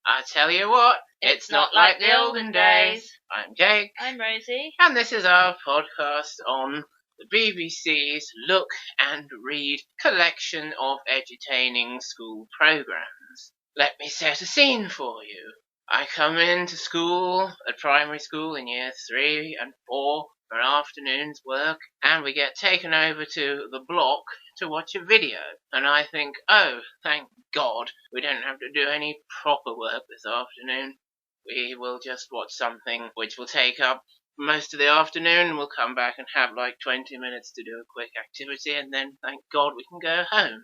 I tell you what, it's not like the olden days. I'm Jake. I'm Rosie. And this is our podcast on the BBC's Look and Read collection of edutaining school programmes. Let me set a scene for you. I come into school, at primary school in year 3 and 4 for afternoon's work, and we get taken over to the block to watch a video. And I think, oh, thank God, we don't have to do any proper work this afternoon. We will just watch something which will take up most of the afternoon, and we'll come back and have like 20 minutes to do a quick activity, and then, thank God, we can go home.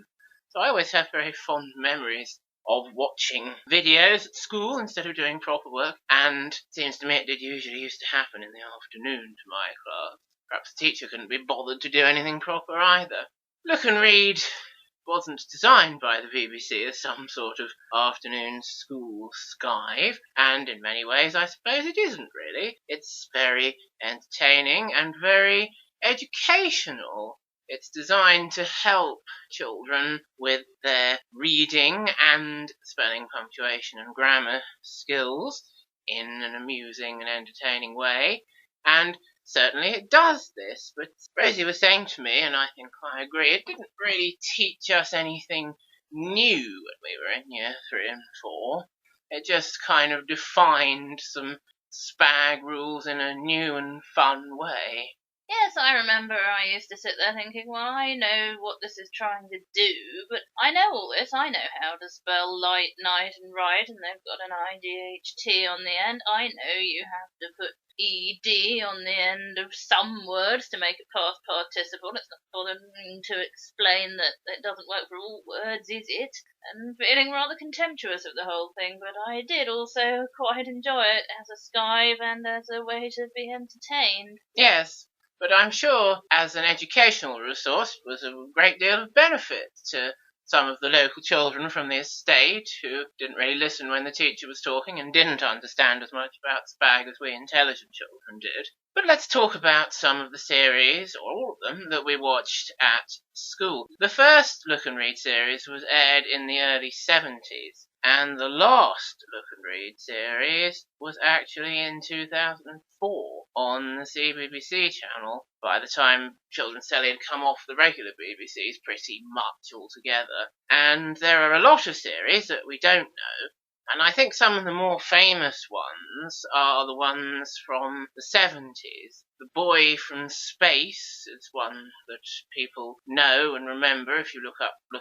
So I always have very fond memories of watching videos at school instead of doing proper work, and it seems to me it did usually used to happen in the afternoon to my class. Perhaps the teacher couldn't be bothered to do anything proper either. Look and Read wasn't designed by the BBC as some sort of afternoon school skive, and in many ways I suppose it isn't really. It's very entertaining and very educational. It's designed to help children with their reading and spelling, punctuation and grammar skills in an amusing and entertaining way, and certainly it does this, but Rosie was saying to me, and I think I agree, it didn't really teach us anything new when we were in year 3 and 4. It just kind of defined some spag rules in a new and fun way. Yes, I remember I used to sit there thinking, well, I know what this is trying to do, but I know all this. I know how to spell light, night and right, and they've got an IDHT on the end. I know you have to put ED on the end of some words to make it past participle. It's not bothering to explain that it doesn't work for all words, is it? And feeling rather contemptuous of the whole thing, but I did also quite enjoy it as a skive and as a way to be entertained. Yes, but I'm sure as an educational resource it was a great deal of benefit to some of the local children from the estate who didn't really listen when the teacher was talking and didn't understand as much about spag as we intelligent children did. But let's talk about some of the series, or all of them, that we watched at school. The first Look and Read series was aired in the early 70s, and the last Look and Read series was actually in 2004 on the CBBC channel. By the time Children's Telly had come off the regular BBCs pretty much altogether. And there are a lot of series that we don't know, and I think some of the more famous ones are the ones from the 70s. The Boy from Space is one that people know and remember if you look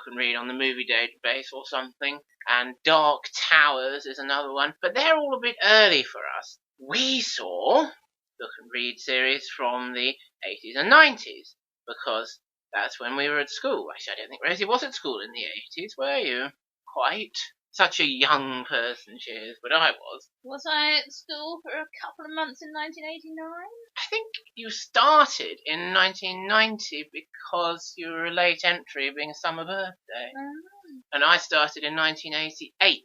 and read on the movie database or something. And Dark Towers is another one, but they're all a bit early for us. We saw Look and Read series from the 80s and 90s, because that's when we were at school. Actually, I don't think Rosie was at school in the 80s, were you? Quite. Such a young person she is, but I was. Was I at school for a couple of months in 1989? I think you started in 1990 because you were a late entry, being a summer birthday. And I started in 1988,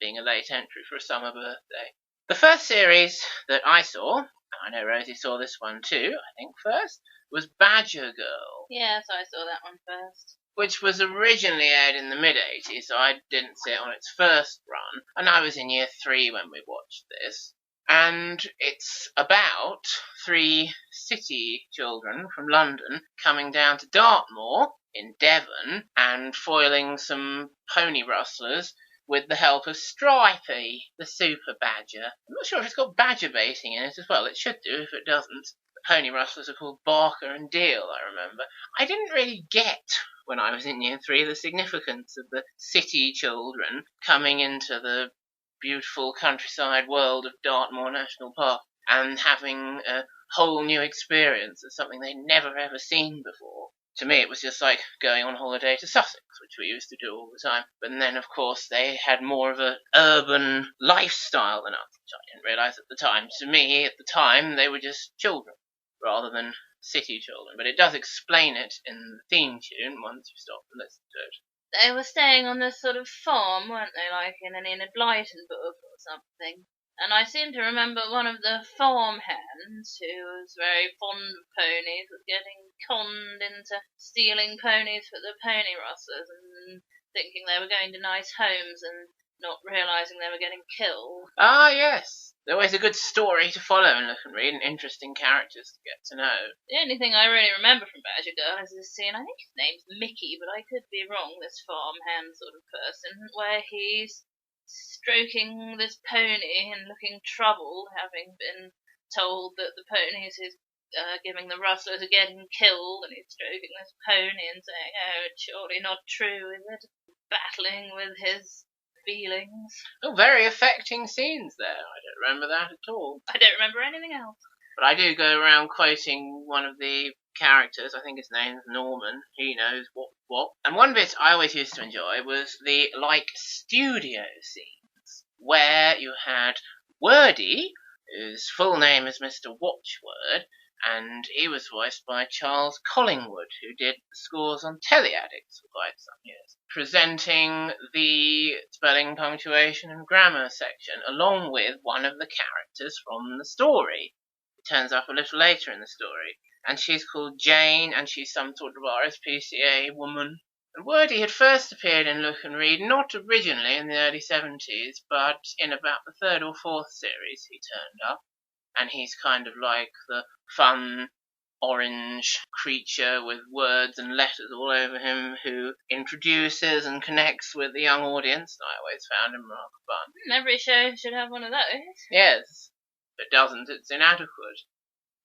being a late entry for a summer birthday. The first series that I saw, I know Rosie saw this one too, I think first, was Badger Girl. Yes, I saw that one first. Which was originally aired in the mid-80s, so I didn't see it on its first run, and I was in year 3 when we watched this. And it's about 3 city children from London coming down to Dartmoor in Devon and foiling some pony rustlers with the help of Stripey, the super badger. I'm not sure if it's got badger baiting in it as well. It should do if it doesn't. The pony rustlers are called Barker and Deal, I remember. I didn't really get, when I was in year 3, the significance of the city children coming into the beautiful countryside world of Dartmoor National Park and having a whole new experience of something they'd never ever seen before. To me, it was just like going on holiday to Sussex, which we used to do all the time. But then, of course, they had more of an urban lifestyle than us, which I didn't realise at the time. To me, at the time, they were just children, rather than city children. But it does explain it in the theme tune once you stop and listen to it. They were staying on this sort of farm, weren't they, like in an Enid Blyton book or something? And I seem to remember one of the farm hands, who was very fond of ponies, was getting conned into stealing ponies for the pony rustlers and thinking they were going to nice homes and not realising they were getting killed. Ah, yes. There's always a good story to follow and look and read, and interesting characters to get to know. The only thing I really remember from Badger Girl is this scene, I think his name's Mickey, but I could be wrong, this farmhand sort of person, where he's stroking this pony and looking troubled, having been told that the ponies he's giving the rustlers are getting killed, and he's stroking this pony and saying, "Oh, it's surely not true, is it?" Battling with his feelings. Oh, very affecting scenes there. I don't remember that at all. I don't remember anything else. But I do go around quoting one of the characters. I think his name's Norman. He knows what. And one bit I always used to enjoy was the studio scenes, where you had Wordy, whose full name is Mr. Watchword, and he was voiced by Charles Collingwood, who did the scores on Teleaddicts for quite some years, presenting the spelling, punctuation and grammar section, along with one of the characters from the story. It turns up a little later in the story, and she's called Jane, and she's some sort of RSPCA woman. And Wordy had first appeared in Look and Read, not originally in the early 70s, but in about the third or fourth series he turned up. And he's kind of like the fun orange creature with words and letters all over him who introduces and connects with the young audience. I always found him rather fun. Every show should have one of those. Yes, if it doesn't, it's inadequate.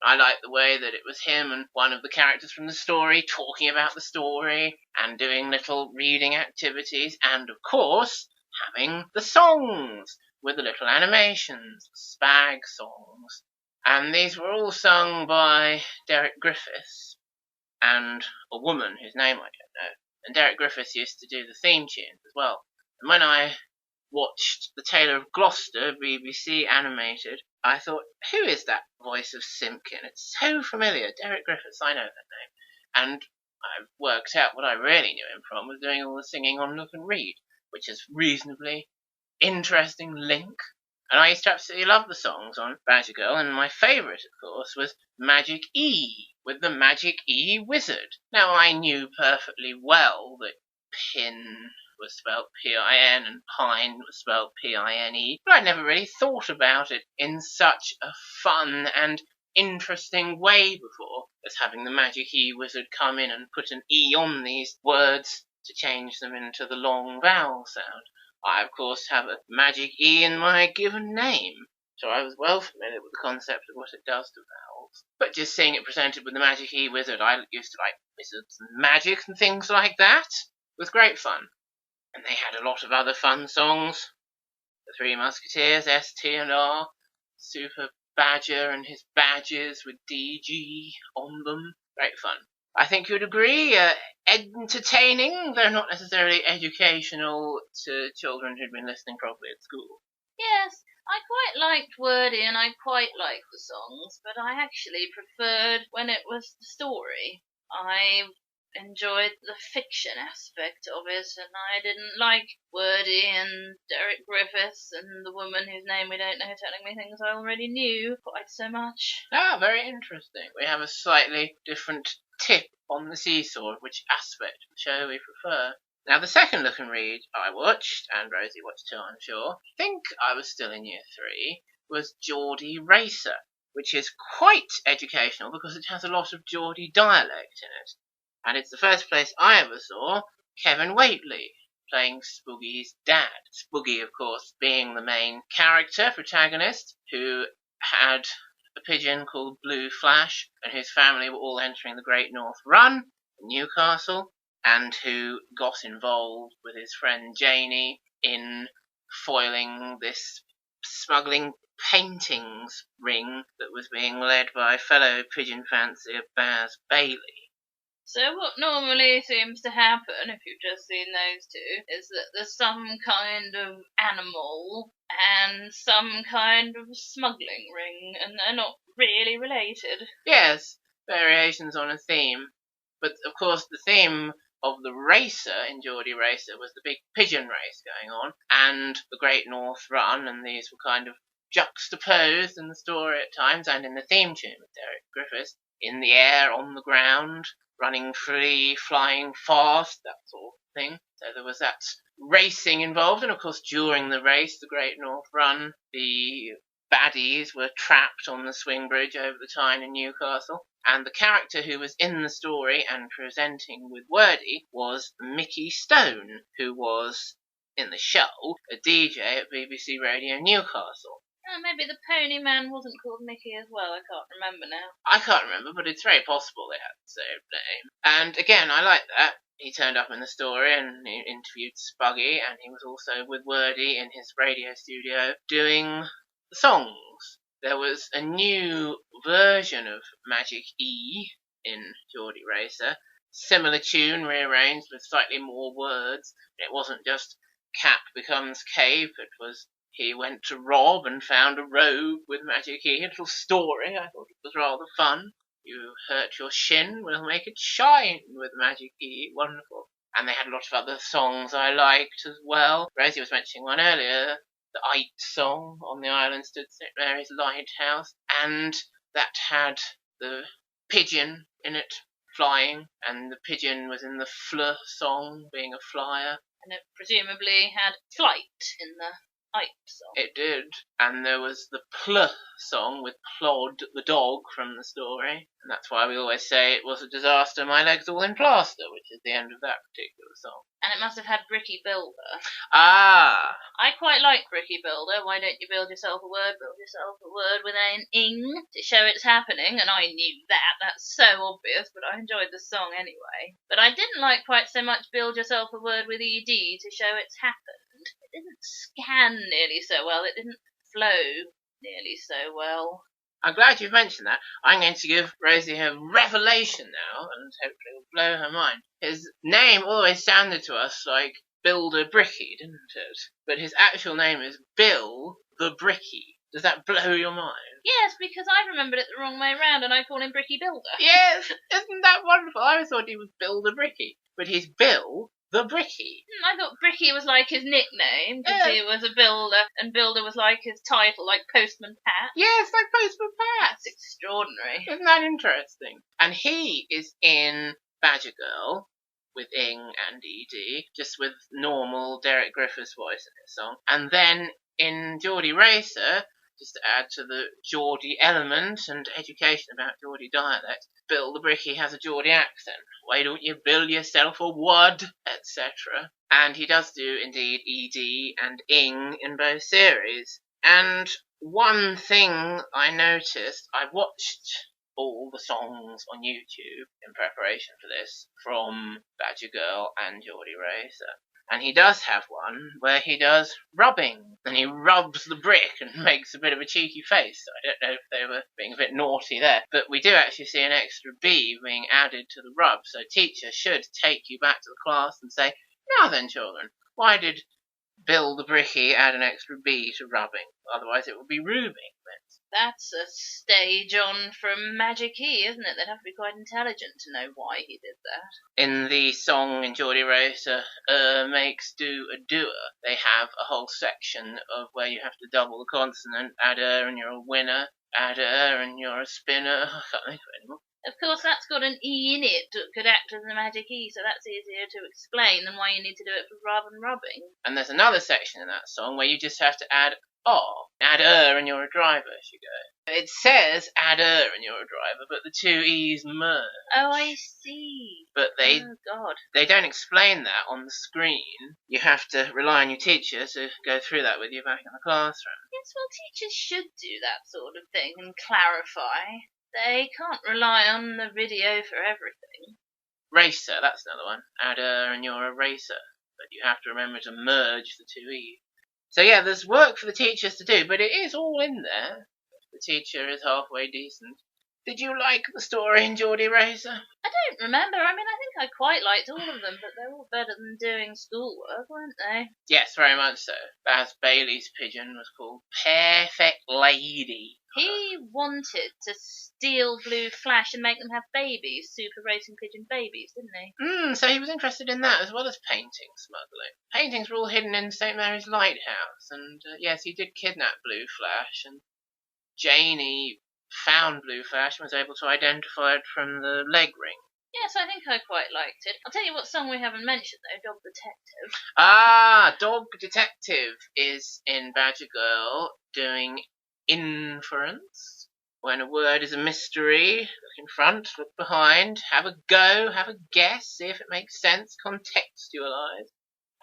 I like the way that it was him and one of the characters from the story talking about the story and doing little reading activities and, of course, having the songs with the little animations, Spag songs. And these were all sung by Derek Griffiths and a woman whose name I don't know. And Derek Griffiths used to do the theme tunes as well. And when I watched The Tailor of Gloucester, BBC animated, I thought, who is that voice of Simpkin? It's so familiar. Derek Griffiths, I know that name. And I worked out what I really knew him from was doing all the singing on Look and Read, which is reasonably interesting link. And I used to absolutely love the songs on Badger Girl, and my favourite, of course, was Magic E, with the Magic E Wizard. Now, I knew perfectly well that pin was spelt P-I-N and pine was spelt P-I-N-E, but I'd never really thought about it in such a fun and interesting way before, as having the Magic E Wizard come in and put an E on these words to change them into the long vowel sound. I, of course, have a magic E in my given name, so I was well familiar with the concept of what it does to vowels. But just seeing it presented with the Magic E Wizard, I used to like wizards and magic and things like that. It was great fun. And they had a lot of other fun songs. The Three Musketeers, S, T and R, Super Badger and his badges with DG on them. Great fun. I think you'd agree, entertaining, though not necessarily educational to children who'd been listening properly at school. Yes, I quite liked Wordy and I quite liked the songs, but I actually preferred when it was the story. I enjoyed the fiction aspect of it, and I didn't like Wordy and Derek Griffiths and the woman whose name we don't know telling me things I already knew quite so much. Ah, very interesting. We have a slightly different tip on the seesaw of which aspect of the show we prefer. Now, the second Look and Read I watched, and Rosie watched too, I'm sure, I think I was still in year 3, was Geordie Racer, which is quite educational because it has a lot of Geordie dialect in it. And it's the first place I ever saw Kevin Whately playing Spoogie's dad. Spoogie, of course, being the main character, protagonist, who had a pigeon called Blue Flash, and whose family were all entering the Great North Run in Newcastle, and who got involved with his friend Janie in foiling this smuggling paintings ring that was being led by fellow pigeon fancier Baz Bailey. So what normally seems to happen, if you've just seen those two, is that there's some kind of animal and some kind of smuggling ring, and they're not really related. Yes, variations on a theme. But, of course, the theme of the racer in Geordie Racer was the big pigeon race going on, and the Great North Run, and these were kind of juxtaposed in the story at times, and in the theme tune with Derek Griffiths, in the air, on the ground, running free, flying fast, that sort of thing. So there was that racing involved, and of course during the race, the Great North Run, the baddies were trapped on the swing bridge over the Tyne in Newcastle. And the character who was in the story and presenting with Wordy was Mickey Stone, who was in the show a DJ at BBC Radio Newcastle. Oh, maybe the pony man wasn't called Mickey as well. I can't remember now. I can't remember, but it's very possible they had the same name. And again, I like that. He turned up in the story and he interviewed Spuggy, and he was also with Wordy in his radio studio doing the songs. There was a new version of Magic E in Geordie Racer. Similar tune, rearranged with slightly more words. It wasn't just Cap becomes Cape, it was he went to Rob and found a robe with Magic E. A little story. I thought it was rather fun. You hurt your shin, we'll make it shine with Magic E. Wonderful. And they had a lot of other songs I liked as well. Rosie was mentioning one earlier, the Ite song, On the Island Stood St Mary's Lighthouse, and that had the pigeon in it flying, and the pigeon was in the Fleur song, being a flyer. And it presumably had flight in the Ite song. It did. And there was the Plur song with Plod, the dog, from the story. And that's why we always say it was a disaster, my leg's all in plaster, which is the end of that particular song. And it must have had Bricky Builder. Ah! I quite like Bricky Builder. Why don't you build yourself a word with an ing to show it's happening? And I knew that. That's so obvious, but I enjoyed the song anyway. But I didn't like quite so much build yourself a word with ed to show it's happened. It didn't scan nearly so well. It didn't flow nearly so well. I'm glad you've mentioned that. I'm going to give Rosie a revelation now, and hopefully it will blow her mind. His name always sounded to us like Builder Bricky, didn't it? But his actual name is Bill the Bricky. Does that blow your mind? Yes, because I remembered it the wrong way round, and I call him Bricky Builder. Yes! Isn't that wonderful? I always thought he was Bill the Bricky. But he's Bill the Bricky. I thought Bricky was like his nickname, because he was a builder, and Builder was like his title, like Postman Pat. Yes, like Postman Pat. That's extraordinary. Isn't that interesting? And he is in Badger Girl with Ing and Ed, just with normal Derek Griffiths' voice in his song. And then in Geordie Racer, just to add to the Geordie element and education about Geordie dialect, Bill the Bricky has a Geordie accent. Why don't you build yourself a wad, etc. And he does do, indeed, Ed and Ing in both series. And one thing I noticed, I watched all the songs on YouTube in preparation for this, from Badger Girl and Geordie Racer. And he does have one where he does rubbing, and he rubs the brick and makes a bit of a cheeky face. So I don't know if they were being a bit naughty there, but we do actually see an extra B being added to the rub, so teacher should take you back to the class and say, now then children, why did Bill the Bricky add an extra B to rubbing? Otherwise it would be rubing. That's a stage on from Magic E, isn't it? They'd have to be quite intelligent to know why he did that. In the song in Geordie Racer, makes do a doer, they have a whole section of where you have to double the consonant, add and you're a winner, add and you're a spinner. I can't think of it anymore. Of course, that's got an E in it that could act as a Magic E, so that's easier to explain than why you need to do it for rub and rubbing. And there's another section in that song where you just have to add add and you're a driver as you go. It says add and you're a driver, but the two E's merge. Oh, I see. But they don't explain that on the screen. You have to rely on your teacher to go through that with you back in the classroom. Yes, well, teachers should do that sort of thing and clarify. They can't rely on the video for everything. Racer, that's another one. Add and you're a racer. But you have to remember to merge the two E's. So yeah, there's work for the teachers to do, but it is all in there. The teacher is halfway decent. Did you like the story in Geordie Racer? I don't remember. I mean, I think I quite liked all of them, but they're all better than doing schoolwork, weren't they? Yes, very much so. Baz Bailey's pigeon was called Perfect Lady. He wanted to steal Blue Flash and make them have babies, super racing pigeon babies, didn't he? So he was interested in that as well as painting smuggling. Paintings were all hidden in St Mary's Lighthouse, and yes, he did kidnap Blue Flash, and Janie found Blue Flash and was able to identify it from the leg ring. Yes, I think I quite liked it. I'll tell you what song we haven't mentioned, though, Dog Detective. Ah, Dog Detective is in Badger Girl doing inference. When a word is a mystery, look in front, look behind, have a go, have a guess, see if it makes sense, contextualise.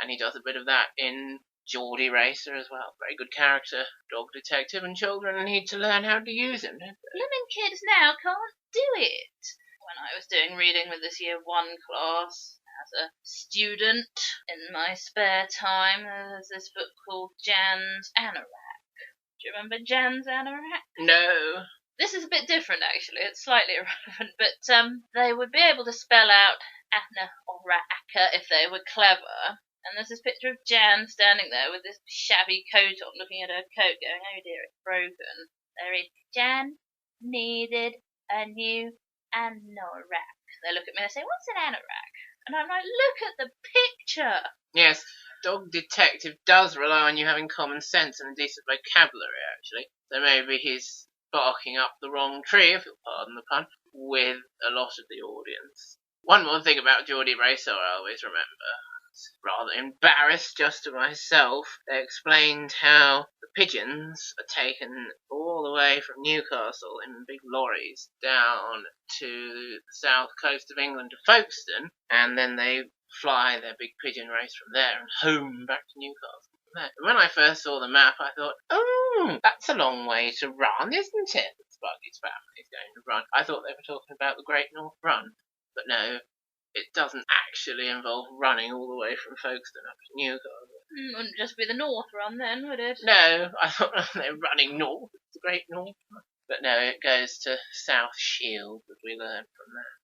And he does a bit of that in Geordie Racer as well. Very good character, Dog Detective, and children need to learn how to use him, don't they? Blooming kids now can't do it. When I was doing reading with this Year 1 class, as a student, in my spare time, there's this book called Jan's Anorak. Do you remember Jan's Anorak? No. This is a bit different, actually. It's slightly irrelevant, but they would be able to spell out Anorak if they were clever. And there's this picture of Jan standing there with this shabby coat on, looking at her coat, going, "Oh dear, it's broken." There is Jan needed a new anorak. They look at me and they say, "What's an anorak?" And I'm like, "Look at the picture." Yes, Dog Detective does rely on you having common sense and a decent vocabulary, actually. So maybe he's barking up the wrong tree, if you'll pardon the pun, with a lot of the audience. One more thing about Geordie Racer I always remember. Rather embarrassed just to myself. They explained how the pigeons are taken all the way from Newcastle in big lorries down to the south coast of England to Folkestone, and then they fly their big pigeon race from there and home back to Newcastle from there. And when I first saw the map, I thought, oh, that's a long way to run, isn't it? Buggy's family is going to run. I thought they were talking about the Great North Run, but no. It doesn't actually involve running all the way from Folkestone up to Newcastle. Wouldn't just be the North Run then, would it? No, I thought they were running north. It's the Great North Run. But no, it goes to South Shield, as we learned from that.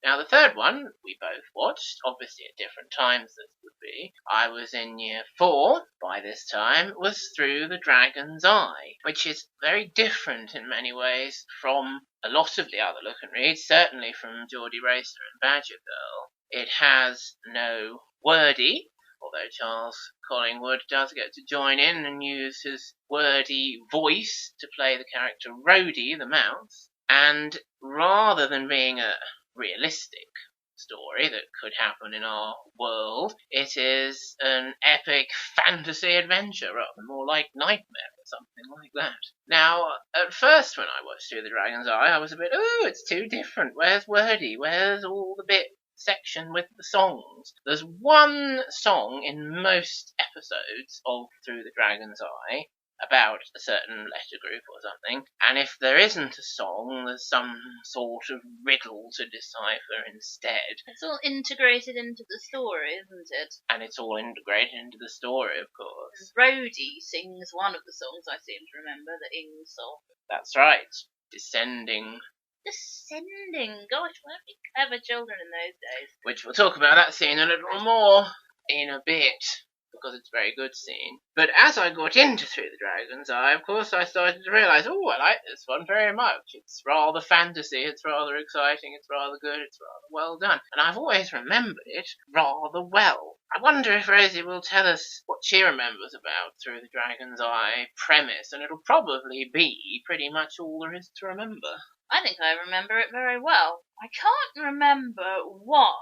Now, the third one we both watched, obviously at different times this would be. I was in Year 4 by this time, was Through the Dragon's Eye, which is very different in many ways from a lot of the other look and reads, certainly from Geordie Racer and Badger Girl. It has no wordy, although Charles Collingwood does get to join in and use his wordy voice to play the character Rhodey the mouse. And rather than being a realistic story that could happen in our world, it is an epic fantasy adventure, rather more like Nightmare or something like that. Now, at first when I watched Through the Dragon's Eye, I was a bit, oh, it's too different. Where's Wordy? Where's all the bit section with the songs? There's one song in most episodes of Through the Dragon's Eye about a certain letter group or something, and if there isn't a song, there's some sort of riddle to decipher instead. It's all integrated into the story, isn't it? And it's all integrated into the story, of course. Rhodey sings one of the songs, I seem to remember, the Ing song. That's right. Descending. Gosh, weren't we clever children in those days? Which we'll talk about that scene a little more in a bit, because it's a very good scene. But as I got into Through the Dragon's Eye, of course I started to realise, oh, I like this one very much. It's rather fantasy, it's rather exciting, it's rather good, it's rather well done. And I've always remembered it rather well. I wonder if Rosie will tell us what she remembers about Through the Dragon's Eye premise, and it'll probably be pretty much all there is to remember. I think I remember it very well. I can't remember why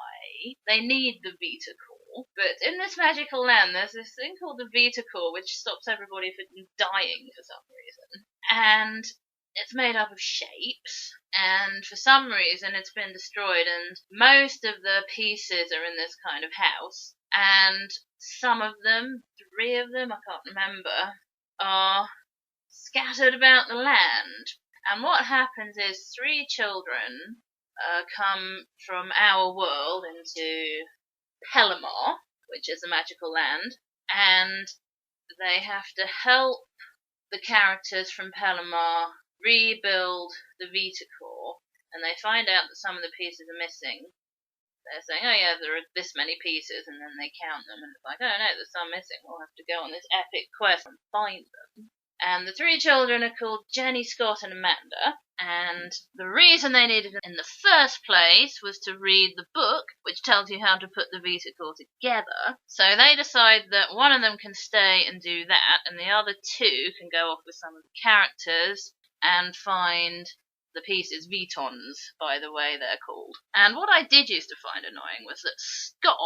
they need the Vita Core, but in this magical land there's this thing called the Vita Core which stops everybody from dying for some reason. And it's made up of shapes, and for some reason it's been destroyed, and most of the pieces are in this kind of house, and some of them, 3 of them, I can't remember, are scattered about the land. And what happens is 3 children come from our world into Pelamar, which is a magical land, and they have to help the characters from Pelamar rebuild the Vita Core, and they find out that some of the pieces are missing. They're saying, oh yeah, there are this many pieces, and then they count them, and it's like, oh no, there's some missing. We'll have to go on this epic quest and find them. And the 3 children are called Jenny, Scott, and Amanda. And the reason they needed it in the first place was to read the book, which tells you how to put the Vita Core together. So they decide that one of them can stay and do that, and the other 2 can go off with some of the characters and find the pieces, Vitons, by the way they're called. And what I did used to find annoying was that Scott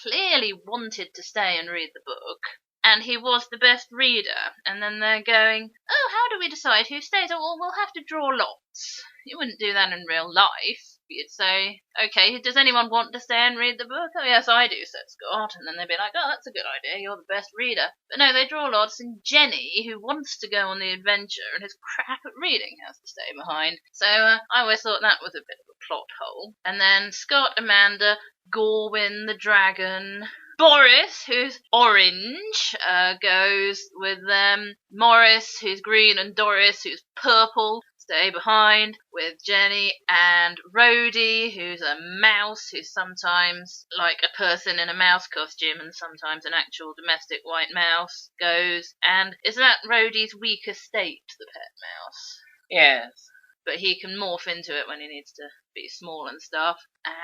clearly wanted to stay and read the book, and he was the best reader, and then they're going, oh, how do we decide who stays? Oh, well, we'll have to draw lots. You wouldn't do that in real life. You'd say, okay, does anyone want to stay and read the book? Oh, yes, I do, said Scott. And then they'd be like, oh, that's a good idea, you're the best reader. But no, they draw lots, and Jenny, who wants to go on the adventure and is crap at reading, has to stay behind. So I always thought that was a bit of a plot hole. And then Scott, Amanda, Gorwin the dragon, Boris, who's orange, goes with them. Morris, who's green, and Doris, who's purple, stay behind with Jenny. And Rhodey, who's a mouse, who's sometimes like a person in a mouse costume and sometimes an actual domestic white mouse, goes. And is that Rhodey's weaker state, the pet mouse? Yes. But he can morph into it when he needs to be small and stuff.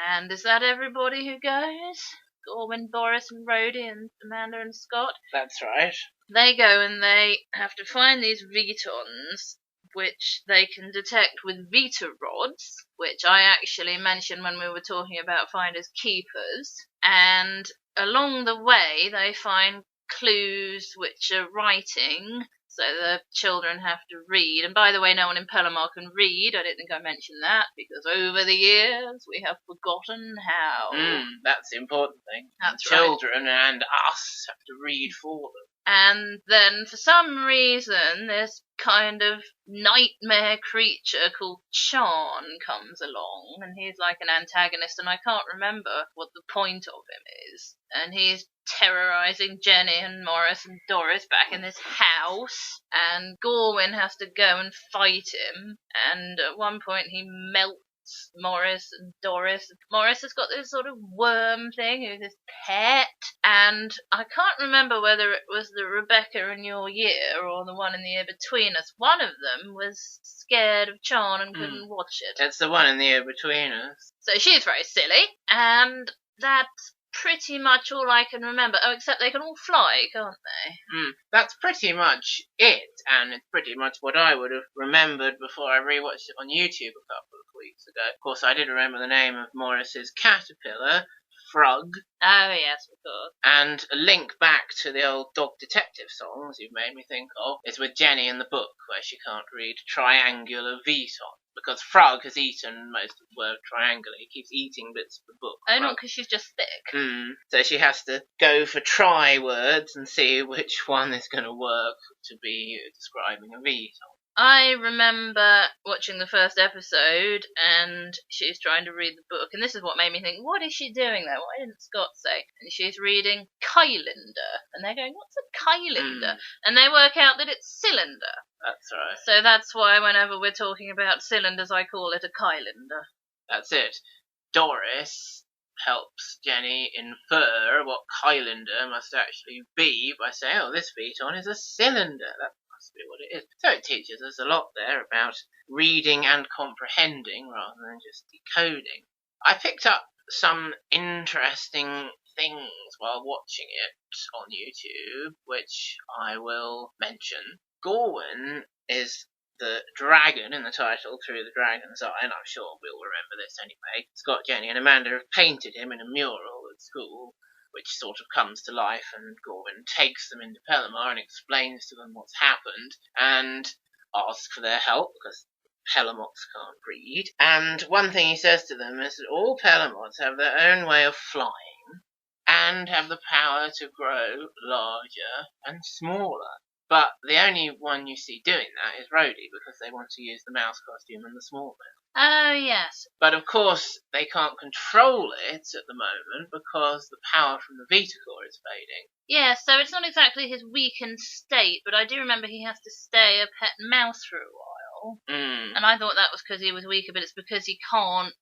And is that everybody who goes? Gorwin, Boris, and Rhodey, and Amanda and Scott? That's right. They go and they have to find these Vitons, which they can detect with Vita rods, which I actually mentioned when we were talking about finders keepers. And along the way, they find clues which are writing, so the children have to read. And by the way, no one in Pellamar can read. I don't think I mentioned that, because over the years we have forgotten how. That's the important thing. That's the children and us have to read for them. And then, for some reason, this kind of nightmare creature called Chan comes along, and he's like an antagonist, and I can't remember what the point of him is. And he's terrorizing Jenny and Morris and Doris back in this house, and Gorwin has to go and fight him, and at one point he melts Morris and Doris. Morris has got this sort of worm thing who's his pet, and I can't remember whether it was the Rebecca in your year or the one in the year between us. One of them was scared of Chan and couldn't watch it. It's the one in the year between us. So she's very silly, and that's pretty much all I can remember. Oh, except they can all fly, can't they? That's pretty much it, and it's pretty much what I would have remembered before I rewatched it on YouTube a couple of weeks ago. Of course, I did remember the name of Morris's caterpillar, Frog. Oh, yes, of course. And a link back to the old Dog Detective songs you've made me think of is with Jenny in the book, where she can't read Triangular Viton. Because Frog has eaten most of the word triangular. He keeps eating bits of the book. Oh, not because she's just thick. So she has to go for try words and see which one is going to work to be describing a Viton. I remember watching the first episode, and she's trying to read the book, and this is what made me think, what is she doing there? Why didn't Scott say? And she's reading Kylinder, and they're going, what's a Kylinder? And they work out that it's cylinder. That's right. So that's why whenever we're talking about cylinders, I call it a Kylinder. That's it. Doris helps Jenny infer what Kylinder must actually be by saying, oh, this Viton is a cylinder. That must be what it is. So it teaches us a lot there about reading and comprehending rather than just decoding. I picked up some interesting things while watching it on YouTube, which I will mention. Gorwin is the dragon in the title, Through the Dragon's Eye, and I'm sure we'll remember this anyway. Scott, Jenny and Amanda have painted him in a mural at school, which sort of comes to life, and Gorwin takes them into Pellamar and explains to them what's happened, and asks for their help, because Pellamots can't read. And one thing he says to them is that all Pellamots have their own way of flying, and have the power to grow larger and smaller. But the only one you see doing that is Rhodey, because they want to use the mouse costume and the small mouse. Oh, yes. But of course, they can't control it at the moment because the power from the Vitacore is fading. Yeah, so it's not exactly his weakened state, but I do remember he has to stay a pet mouse for a while. And I thought that was because he was weaker, but it's because he can't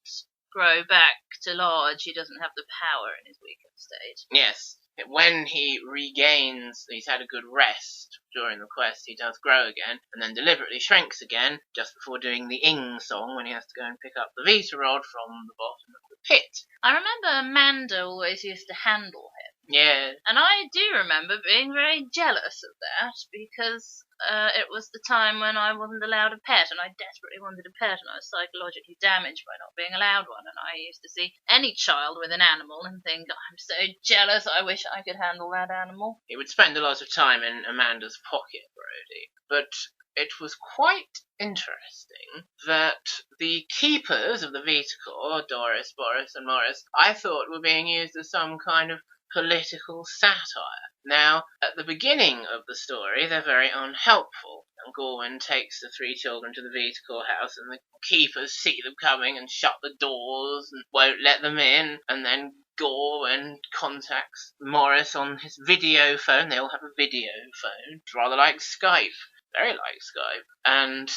grow back to large. He doesn't have the power in his weakened state. Yes. When he regains, he's had a good rest during the quest, he does grow again, and then deliberately shrinks again just before doing the Ing song when he has to go and pick up the Vita rod from the bottom of the pit. I remember Amanda always used to handle Yeah. And I do remember being very jealous of that because it was the time when I wasn't allowed a pet and I desperately wanted a pet and I was psychologically damaged by not being allowed one. And I used to see any child with an animal and think, I'm so jealous, I wish I could handle that animal. He would spend a lot of time in Amanda's pocket, Brody. But it was quite interesting that the keepers of the Vitacore, Doris, Boris, and Morris, I thought were being used as some kind of political satire. Now, at the beginning of the story, they're very unhelpful. And Gorwin takes the three children to the Vitacore house, and the keepers see them coming and shut the doors and won't let them in. And then Gorwin contacts Morris on his video phone. They all have a video phone. It's rather like Skype. Very like Skype. And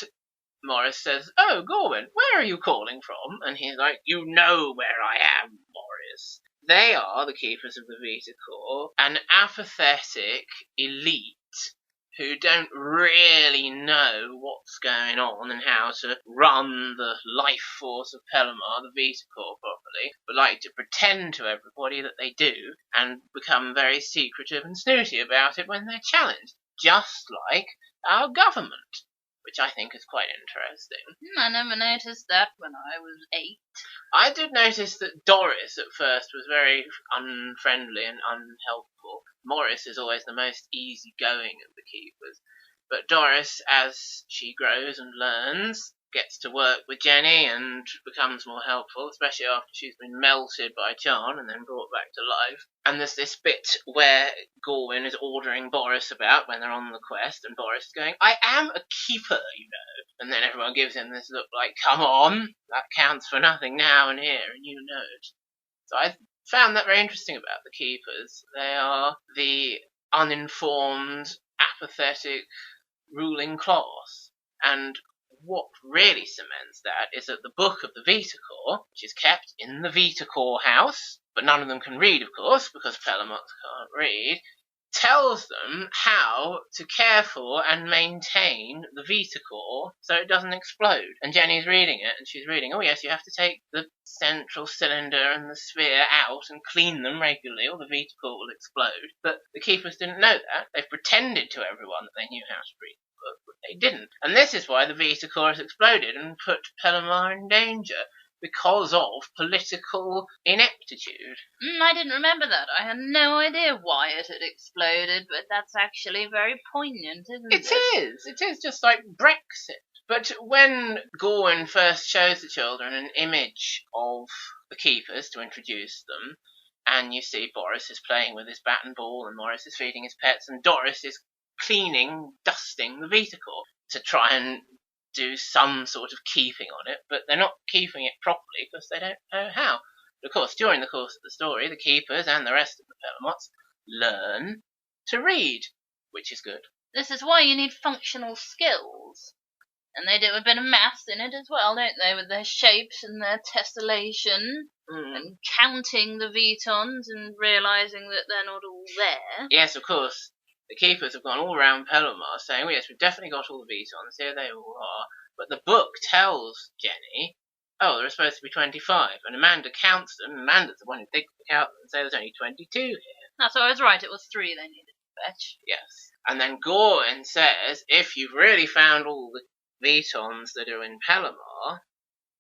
Morris says, "Oh, Gorwin, where are you calling from?" And he's like, "You know where I am, Morris." They are the keepers of the Vitacore, an apathetic elite who don't really know what's going on and how to run the life force of Pellamar, the Vitacore, properly, but like to pretend to everybody that they do and become very secretive and snooty about it when they're challenged, just like our government, which I think is quite interesting. I never noticed that when I was 8. I did notice that Doris at first was very unfriendly and unhelpful. Morris is always the most easygoing of the keepers. But Doris, as she grows and learns, gets to work with Jenny and becomes more helpful, especially after she's been melted by John and then brought back to life. And there's this bit where Gorwin is ordering Boris about when they're on the quest, and Boris is going, "I am a keeper, you know." And then everyone gives him this look like, "Come on, that counts for nothing now and here, and you know it." So I found that very interesting about the keepers. They are the uninformed, apathetic ruling class. And what really cements that is that the book of the Vitacore, which is kept in the Vitacore house, but none of them can read, of course, because Pelamox can't read, tells them how to care for and maintain the Vitacore so it doesn't explode. And Jenny's reading it, and she's reading, "Oh yes, you have to take the central cylinder and the sphere out and clean them regularly or the Vitacore will explode." But the keepers didn't know that. They've pretended to everyone that they knew how to read the book, but they didn't. And this is why the Vitacore has exploded and put Pellamar in danger, because of political ineptitude. I didn't remember that. I had no idea why it had exploded, but that's actually very poignant, isn't it? It is just like Brexit. But when Gorwin first shows the children an image of the keepers to introduce them, and you see Boris is playing with his bat and ball, and Morris is feeding his pets, and Doris is cleaning, dusting the Vitacore to try and do some sort of keeping on it, but they're not keeping it properly because they don't know how. But of course, during the course of the story, the keepers and the rest of the Pelamots learn to read, which is good. This is why you need functional skills. And they do a bit of maths in it as well, don't they, with their shapes and their tessellation, and counting the Vitons and realising that they're not all there. Yes, of course. The keepers have gone all round Pellamar saying, "Oh yes, we've definitely got all the Vitons, here they all are." But the book tells Jenny, "Oh, there are supposed to be 25, and Amanda counts them, and Amanda's the one who digs the count and says there's only 22 here. That's what I was right, it was 3 they needed to fetch. Yes. And then Gorwin says, if you've really found all the Vitons that are in Pellamar,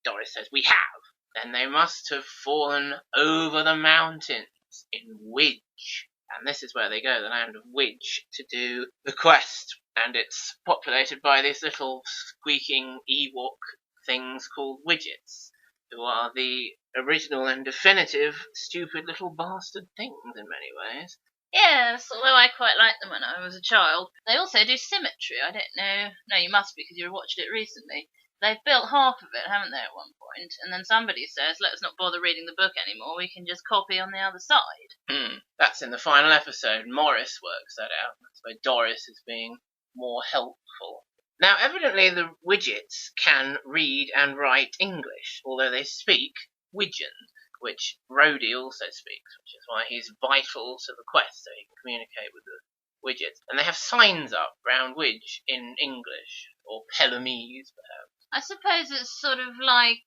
Doris says, "We have," then they must have fallen over the mountains in Widge. And this is where they go, the land of Widge, to do the quest. And it's populated by these little squeaking Ewok things called widgets, who are the original and definitive stupid little bastard things in many ways. Yes, although I quite liked them when I was a child. They also do symmetry, I don't know. No, you must because you watched it recently. They've built half of it, haven't they, at one point? And then somebody says, let's not bother reading the book anymore, we can just copy on the other side. That's in the final episode. Morris works that out. That's where Doris is being more helpful. Now, evidently the widgets can read and write English, although they speak Widgeon, which Rhodey also speaks, which is why he's vital to the quest, so he can communicate with the widgets. And they have signs up round Widge in English, or Pellamese, perhaps. I suppose it's sort of like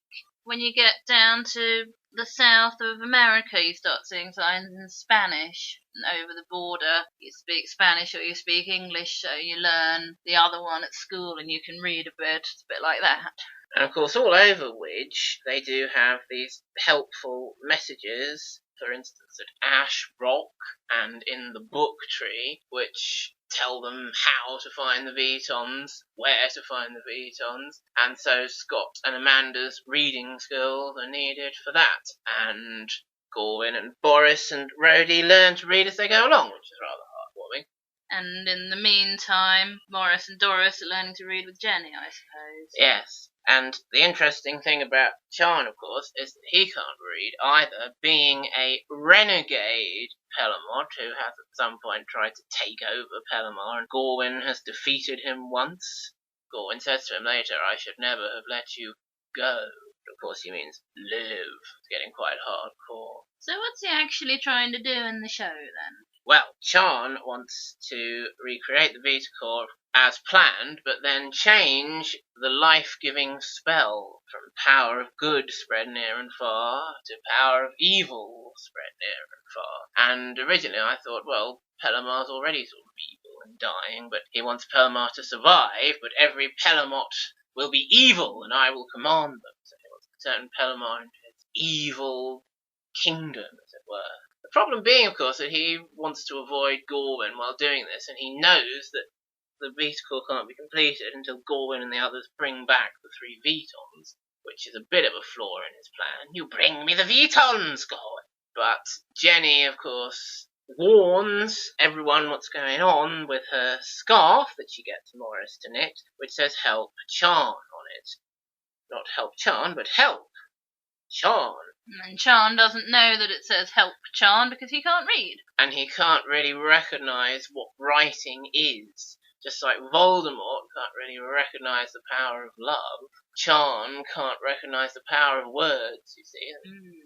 when you get down to the south of America, you start seeing signs in Spanish. And over the border, you speak Spanish or you speak English, so you learn the other one at school and you can read a bit. It's a bit like that. And of course, all over Widge, they do have these helpful messages, for instance, at Ash Rock and in the Book Tree, which tell them how to find the Vetons, where to find the Vetons, and so Scott and Amanda's reading skills are needed for that. And Gorwin and Boris and Rhodey learn to read as they go along, which is rather heartwarming. And in the meantime, Morris and Doris are learning to read with Jenny, I suppose. Yes. And the interesting thing about Chan, of course, is that he can't read either, being a renegade Pelamot who has at some point tried to take over Pelamar, and Gorwin has defeated him once. Gorwin says to him later, "I should never have let you go." Of course, he means live. It's getting quite hardcore. So what's he actually trying to do in the show, then? Well, Chan wants to recreate the Vita Core as planned, but then change the life-giving spell from power of good spread near and far to power of evil spread near and far. And originally I thought, well, Pelamar's already sort of evil and dying, but he wants Pelamar to survive, but every Pelamot will be evil and I will command them. So he wants to turn Pelamar into his evil kingdom, as it were. The problem being, of course, that he wants to avoid Gorwin while doing this, and he knows that the Vita Core can't be completed until Gorwin and the others bring back the 3 Vetons, which is a bit of a flaw in his plan. "You bring me the Vetons, Gorwin!" But Jenny, of course, warns everyone what's going on with her scarf that she gets Morris to knit, which says "Help Chan" on it. Not "Help Chan," but "Help Chan." And Chan doesn't know that it says "Help Chan" because he can't read. And he can't really recognise what writing is. Just like Voldemort can't really recognise the power of love, Chan can't recognise the power of words, you see.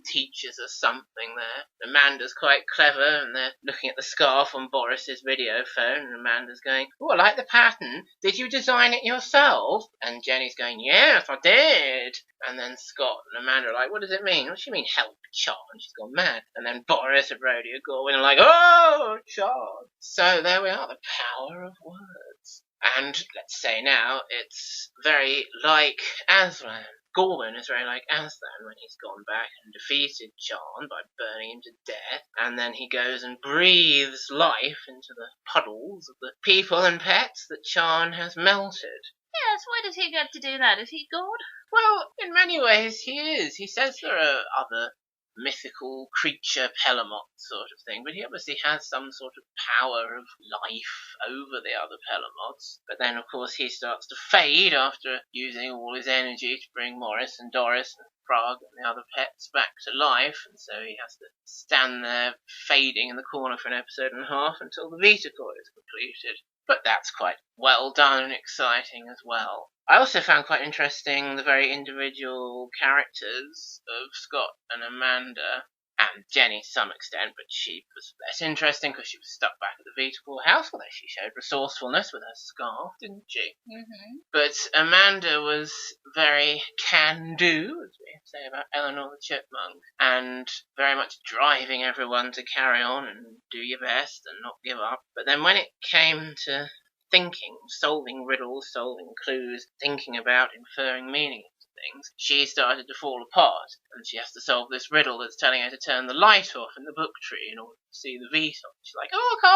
Teaches us something there. Amanda's quite clever, and they're looking at the scarf on Boris's video phone, and Amanda's going, "Oh, I like the pattern. Did you design it yourself?" And Jenny's going, "Yes, I did." And then Scott and Amanda are like, "What does it mean?" "What does she mean, help Chan?" She's gone mad. And then Boris and Rhodey and Gorwin are like, "Oh, Chan." So there we are, the power of words. And let's say now, it's very like Aslan. Gorwin is very like Aslan when he's gone back and defeated Chan by burning him to death, and then he goes and breathes life into the puddles of the people and pets that Chan has melted. Yes, why does he get to do that? Is he God? Well, in many ways he is. He says there are other mythical creature Pelamot sort of thing, but he obviously has some sort of power of life over the other Pelamots. But then, of course, he starts to fade after using all his energy to bring Morris and Doris and Frog and the other pets back to life, and so he has to stand there fading in the corner for an episode and a half until the Vita Core is completed. But that's quite well done and exciting as well. I also found quite interesting the very individual characters of Scott and Amanda, and Jenny to some extent, but she was less interesting because she was stuck back at the Vita Core house, although she showed resourcefulness with her scarf, didn't she? Mm-hmm. But Amanda was very can-do, as we say about Eleanor the Chipmunk, and very much driving everyone to carry on and do your best and not give up. But then when it came to thinking, solving riddles, solving clues, thinking about inferring meaning into things, she started to fall apart, and she has to solve this riddle that's telling her to turn the light off in the book tree in order to see the Veton. She's like, "Oh, I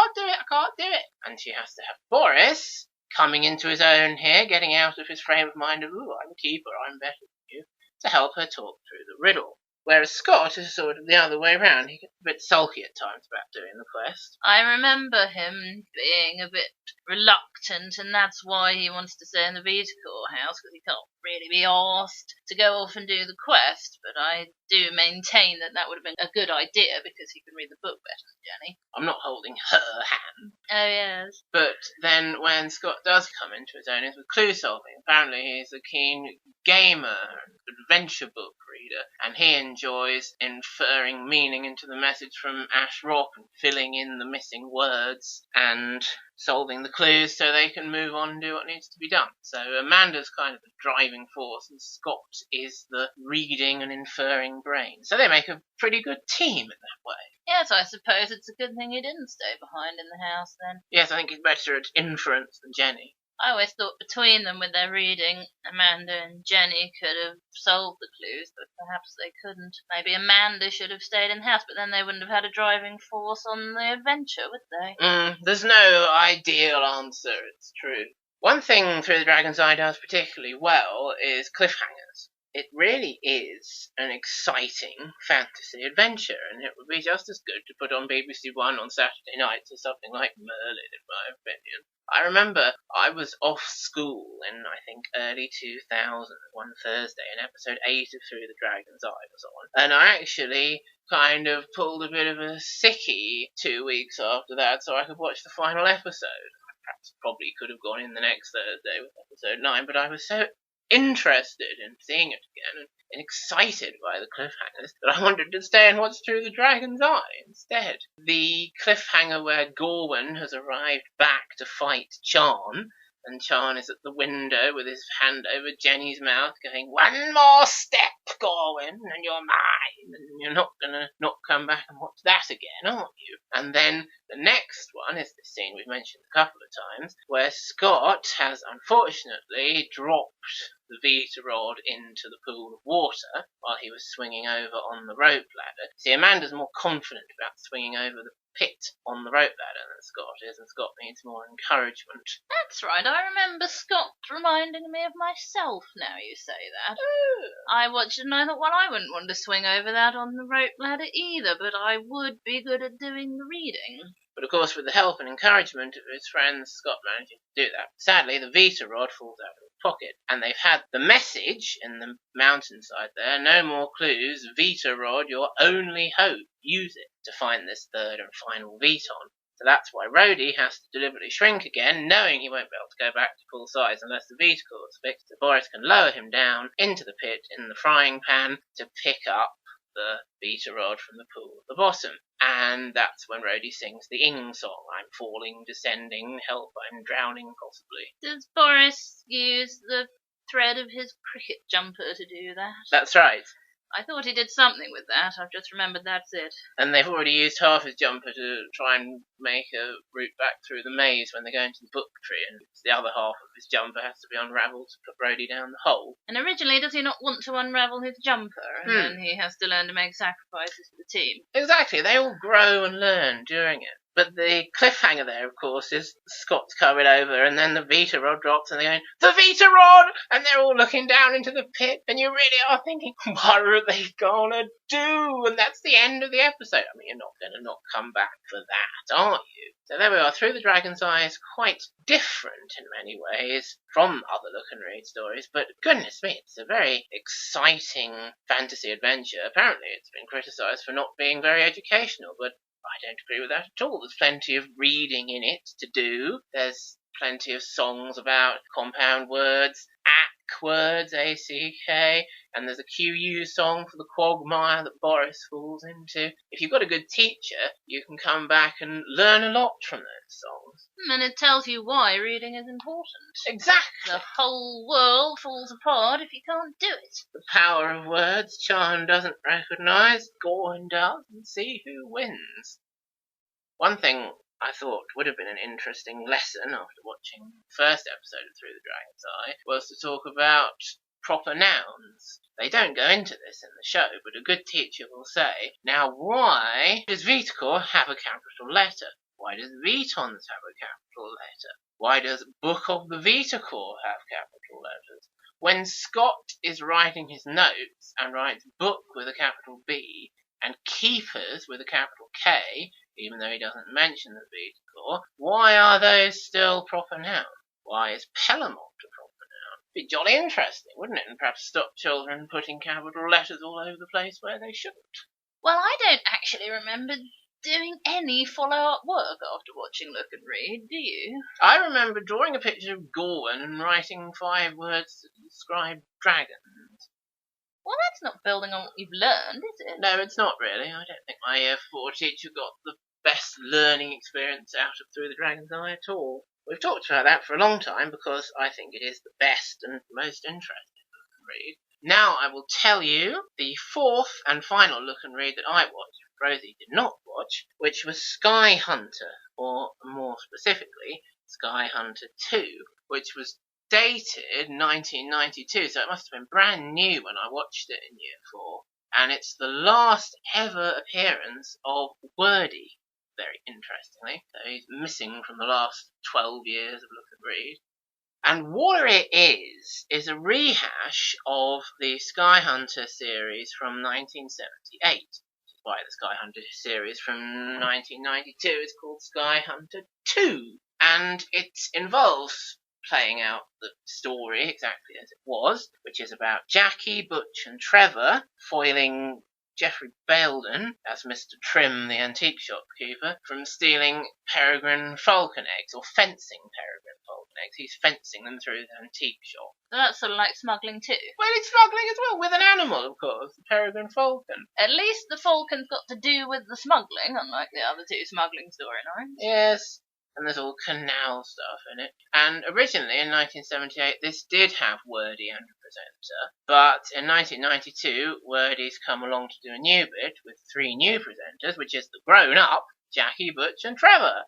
can't do it. And she has to have Boris coming into his own here, getting out of his frame of mind of, "Ooh, I'm a keeper, I'm better than you," to help her talk through the riddle. Whereas Scott is sort of the other way round. He gets a bit sulky at times about doing the quest. I remember him being a bit reluctant, and that's why he wants to stay in the Vita Core house, because he can't really be asked to go off and do the quest. But I do maintain that that would have been a good idea, because he can read the book better than Jenny. I'm not holding her hand. Oh, yes. But then when Scott does come into his own, it's with clue solving. Apparently he's a keen gamer, adventure book reader, and he enjoys inferring meaning into the message from Ash Rock and filling in the missing words. And solving the clues so they can move on and do what needs to be done. So Amanda's kind of the driving force, and Scott is the reading and inferring brain. So they make a pretty good team in that way. Yes, I suppose it's a good thing he didn't stay behind in the house then. Yes, I think he's better at inference than Jenny. I always thought between them with their reading, Amanda and Jenny could have solved the clues, but perhaps they couldn't. Maybe Amanda should have stayed in the house, but then they wouldn't have had a driving force on the adventure, would they? There's no ideal answer, it's true. One thing Through the Dragon's Eye does particularly well is cliffhangers. It really is an exciting fantasy adventure, and it would be just as good to put on BBC One on Saturday nights as something like Merlin, in my opinion. I remember I was off school in, I think, early 2000, one Thursday, and episode 8 of Through the Dragon's Eye was on. And I actually kind of pulled a bit of a sickie 2 weeks after that so I could watch the final episode. I perhaps probably could have gone in the next Thursday with episode 9, but I was so interested in seeing it again and excited by the cliffhangers that I wanted to stay and watch Through the Dragon's Eye instead. The cliffhanger where Gorwin has arrived back to fight Charn, and Charn is at the window with his hand over Jenny's mouth going, "One more step, Gorwin, and you're mine, and you're not gonna not come back and watch that again, aren't you?" And then the next one is the scene we've mentioned a couple of times, where Scott has unfortunately dropped the Vita rod into the pool of water while he was swinging over on the rope ladder. See, Amanda's more confident about swinging over the pit on the rope ladder than Scott is, and Scott needs more encouragement. That's right, I remember Scott reminding me of myself now you say that. I watched it and I thought, well, I wouldn't want to swing over that on the rope ladder either, but I would be good at doing the reading. But of course, with the help and encouragement of his friends, Scott manages to do that. Sadly, the Vita rod falls out of his pocket, and they've had the message in the mountainside there, "No more clues, Vita rod, your only hope, use it to find this third and final Viton." So that's why Rhodey has to deliberately shrink again, knowing he won't be able to go back to full size unless the Vita core is fixed, so Boris can lower him down into the pit in the frying pan to pick up the Vita rod from the pool at the bottom. And that's when Rhodey sings the Ing song, "I'm falling, descending, help, I'm drowning, possibly." Does Boris use the thread of his cricket jumper to do that? That's right. I thought he did something with that. I've just remembered that's it. And they've already used half his jumper to try and make a route back through the maze when they go into the book tree, and the other half of his jumper has to be unravelled to put Rhodey down the hole. And originally, does he not want to unravel his jumper, and then he has to learn to make sacrifices for the team? Exactly, they all grow and learn during it. But the cliffhanger there, of course, is Scott's covered over, and then the Vita rod drops, and they're going, "The Vita rod!" And they're all looking down into the pit, and you really are thinking, what are they gonna do? And that's the end of the episode. I mean, you're not gonna not come back for that, are you? So there we are. Through the Dragon's Eye is quite different in many ways from other look and read stories, but goodness me, it's a very exciting fantasy adventure. Apparently it's been criticised for not being very educational, but I don't agree with that at all. There's plenty of reading in it to do. There's plenty of songs about compound words, ack words, A-C-K, and there's a QU song for the quagmire that Boris falls into. If you've got a good teacher, you can come back and learn a lot from those songs. And it tells you why reading is important. Exactly. The whole world falls apart if you can't do it. The power of words Charn doesn't recognise, Gorwin does, and see who wins. One thing I thought would have been an interesting lesson after watching the first episode of Through the Dragon's Eye was to talk about proper nouns. They don't go into this in the show, but a good teacher will say, "Now why does Vitacore have a capital letter? Why does Vitons have a capital letter? Why does Book of the Vitacore have capital letters?" When Scott is writing his notes and writes book with a capital B and keepers with a capital K, even though he doesn't mention the Vitacore, why are those still proper nouns? Why is Pelamont a proper noun? Be jolly interesting, wouldn't it? And perhaps stop children putting capital letters all over the place where they shouldn't. Well, I don't actually remember doing any follow-up work after watching Look and Read, do you? I remember drawing a picture of Gorwin and writing 5 words to describe dragons. Well, that's not building on what you've learned, is it? No, it's not really. I don't think my Year 4 teacher got the best learning experience out of Through the Dragon's Eye at all. We've talked about that for a long time because I think it is the best and most interesting look and read. Now I will tell you the fourth and final look and read that I watched, Rosie did not watch, which was Sky Hunter, or more specifically, Sky Hunter 2, which was dated 1992, so it must have been brand new when I watched it in year 4. And it's the last ever appearance of Wordy, very interestingly. So he's missing from the last 12 years of look and read. And what it is a rehash of the Sky Hunter series from 1978. Which is why the Sky Hunter series from 1992 is called Sky Hunter 2. And it involves playing out the story exactly as it was, which is about Jackie, Butch and Trevor foiling Geoffrey Baildon, as Mr. Trim, the antique shopkeeper, from stealing peregrine falcon eggs, or fencing peregrine falcon eggs. He's fencing them through the antique shop. So that's sort of like smuggling too. Well, it's smuggling as well, with an animal, of course, the peregrine falcon. At least the falcon's got to do with the smuggling, unlike the other two smuggling storylines. Yes. And there's all canal stuff in it. And originally, in 1978, this did have Wordy and a presenter. But in 1992, Wordy's come along to do a new bit with 3 new presenters, which is the grown-up Jackie, Butch and Trevor,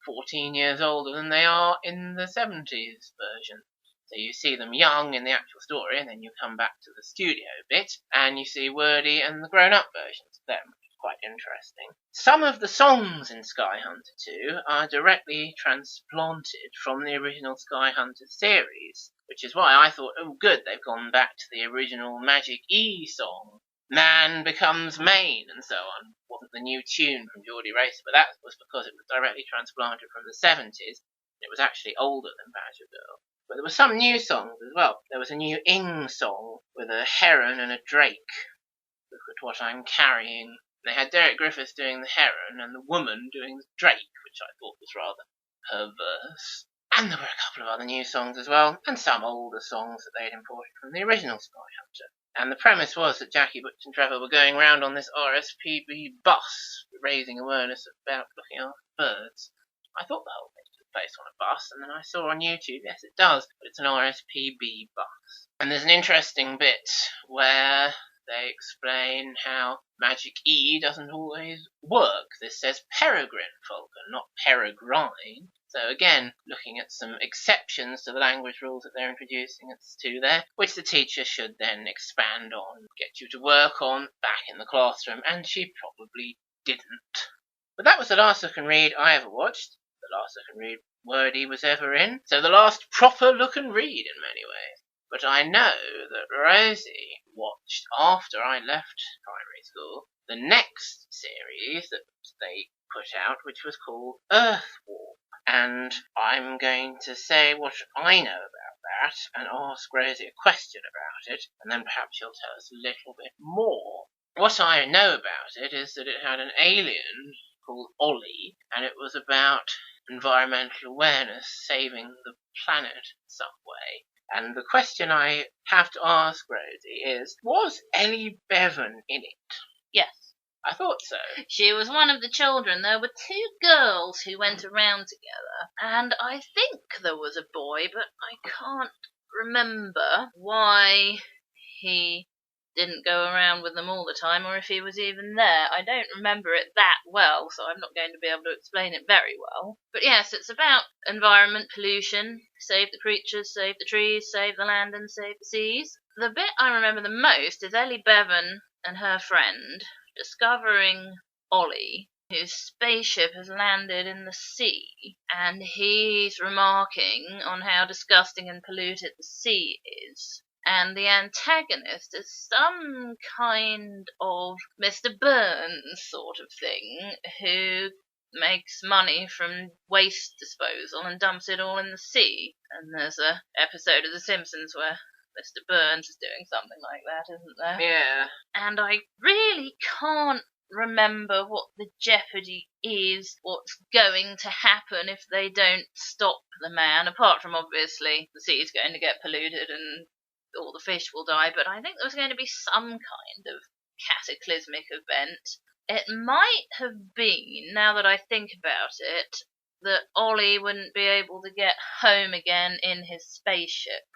14 years older than they are in the 70s version. So you see them young in the actual story, and then you come back to the studio bit, and you see Wordy and the grown-up versions of them. Quite interesting. Some of the songs in Sky Hunter 2 are directly transplanted from the original Sky Hunter series, which is why I thought, oh good, they've gone back to the original Magic E song. Man becomes Maine, and so on. Wasn't the new tune from Geordie Racer, but that was because it was directly transplanted from the 70s. It was actually older than Badger Girl. But there were some new songs as well. There was a new Ing song with a heron and a drake. Look at what I'm carrying. They had Derek Griffiths doing the heron and the woman doing the drake, which I thought was rather perverse. And there were a couple of other new songs as well, and some older songs that they had imported from the original Sky Hunter. And the premise was that Jackie, Butch and Trevor were going round on this RSPB bus, raising awareness about looking after birds. I thought the whole thing took place on a bus, and then I saw on YouTube, yes it does, but it's an RSPB bus. And there's an interesting bit where they explain how Magic E doesn't always work. This says peregrine falcon, not peregrine. So again, looking at some exceptions to the language rules that they're introducing at 2 there, which the teacher should then expand on, get you to work on back in the classroom, and she probably didn't. But that was the last look and read I ever watched, the last look and read Wordy was ever in, so the last proper look and read in many ways. But I know that Rosie watched, after I left primary school, the next series that they put out, which was called Earthwarp. And I'm going to say what I know about that and ask Rosie a question about it, and then perhaps she'll tell us a little bit more. What I know about it is that it had an alien called Ollie, and it was about environmental awareness, saving the planet some way. And the question I have to ask Rosie is, was Ellie Bevan in it? Yes. I thought so. She was one of the children. There were 2 girls who went around together, and I think there was a boy, but I can't remember why he didn't go around with them all the time, or if he was even there. I don't remember it that well, so I'm not going to be able to explain it very well. But yes, it's about environment, pollution, save the creatures, save the trees, save the land and save the seas. The bit I remember the most is Ellie Bevan and her friend discovering Ollie, whose spaceship has landed in the sea, and he's remarking on how disgusting and polluted the sea is. And the antagonist is some kind of Mr. Burns sort of thing, who makes money from waste disposal and dumps it all in the sea. And there's an episode of The Simpsons where Mr. Burns is doing something like that, isn't there? Yeah. And I really can't remember what the jeopardy is, what's going to happen if they don't stop the man, apart from obviously the sea's going to get polluted and all the fish will die, but I think there was going to be some kind of cataclysmic event. It might have been, now that I think about it, that Ollie wouldn't be able to get home again in his spaceship.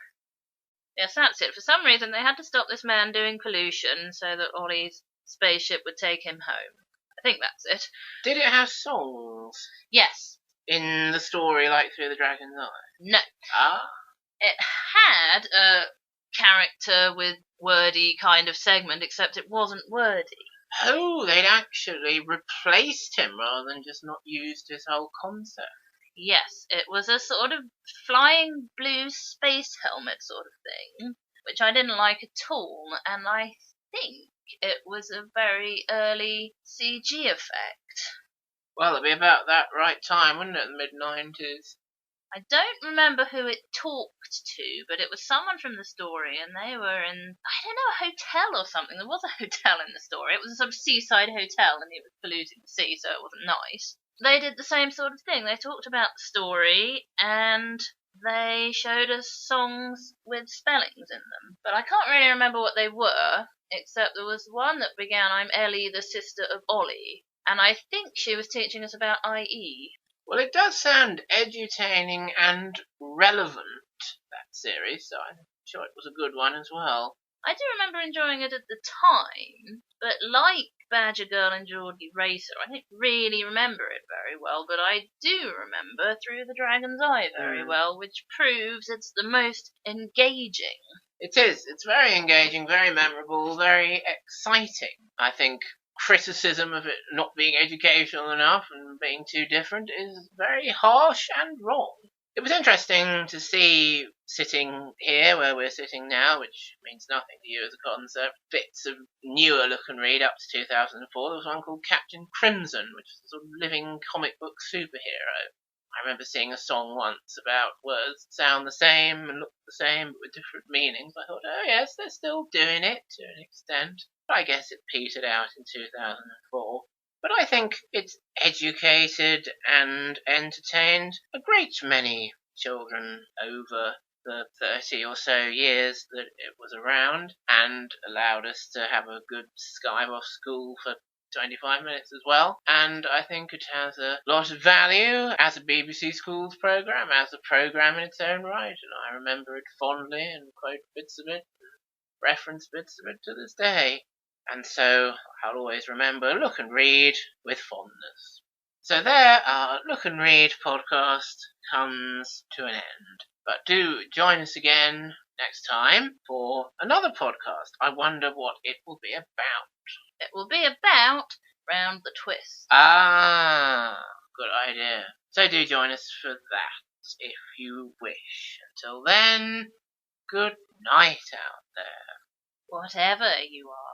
Yes, that's it. For some reason, they had to stop this man doing pollution so that Ollie's spaceship would take him home. I think that's it. Did it have songs Yes. in the story, like Through the Dragon's Eye? No. Ah. It had a character with wordy kind of segment, except it wasn't wordy. Oh, they'd actually replaced him rather than just not used his whole concept. Yes, it was a sort of flying blue space helmet sort of thing, which I didn't like at all, and I think it was a very early CG effect. Well, it'd be about that right time, wouldn't it, the mid-90s? I don't remember who it talked to, but it was someone from the story, and they were in, I don't know, a hotel or something. There was a hotel in the story. It was a sort of seaside hotel, and it was polluting the sea, so it wasn't nice. They did the same sort of thing. They talked about the story, and they showed us songs with spellings in them. But I can't really remember what they were, except there was one that began, I'm Ellie, the sister of Ollie, and I think she was teaching us about IE. Well, it does sound edutaining and relevant, that series, so I'm sure it was a good one as well. I do remember enjoying it at the time, but like Badger Girl and Geordie Racer, I don't really remember it very well, but I do remember Through the Dragon's Eye very well, which proves it's the most engaging. It is. It's very engaging, very memorable, very exciting. I think criticism of it not being educational enough and being too different is very harsh and wrong. It was interesting to see, sitting here where we're sitting now, which means nothing to you as a concept, bits of newer look and read up to 2004. There was one called Captain Crimson, which is a sort of living comic book superhero. I remember seeing a song once about words that sound the same and look the same but with different meanings. I thought, oh yes, they're still doing it to an extent. But I guess it petered out in 2004. But I think it's educated and entertained a great many children over the 30 or so years that it was around, and allowed us to have a good Skype off school for 25 minutes as well. And I think it has a lot of value as a BBC Schools programme, as a programme in its own right, and I remember it fondly and quote bits of it, reference bits of it to this day. And so I'll always remember Look and Read with fondness. So there, our Look and Read podcast comes to an end. But do join us again next time for another podcast. I wonder what it will be about. It will be about Round the Twist. Ah, good idea. So do join us for that, if you wish. Until then, good night out there. Whatever you are.